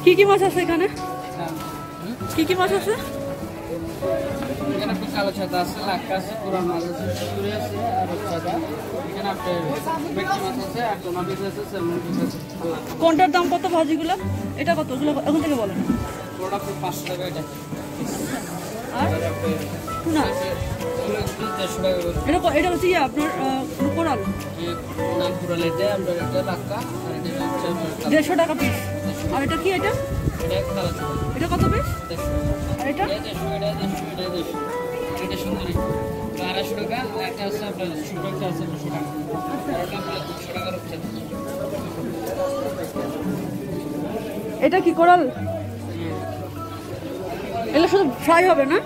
কি কি মাছ আছে এখানে? কি কি মাছ আছে? এখানে আপনার কালো ছাতা আছে, লাক্কা আছে, পুরান মাছ আছে, চুরি আছে আর রূপচাঁদা। এখানে আপনার ভেটকি মাছ আছে আর টোনা পিস আছে, স্যালমন পিস আছে। কোনটার দাম কত ভাজিগুলো? এটা কত? ওগুলো এখন থেকে বলেন। পুরোটা আপনার 500 টাকা এটা। আর টুনা এগুলো 150 টাকা করে। এটা হচ্ছে কি আপনার কোরাল? না পুরাল এটা আপনার এটা লাক্কা আর এটা হচ্ছে আপনার 150 টাকা পিস। আর এটা কি? এটা কালো ছাতা। এটা কত পিস? 150 আর এটা? এটা 150 এটা 150 এটা সুন্দরী 250 টাকা। একটা আছে আপনার সুপারটা আছে 200 টাকা। আর ওটা আপনার 200 টাকা রূপচাঁদা। এটা কি কোরাল? এগুলো শুধু ফ্রাই হবে না?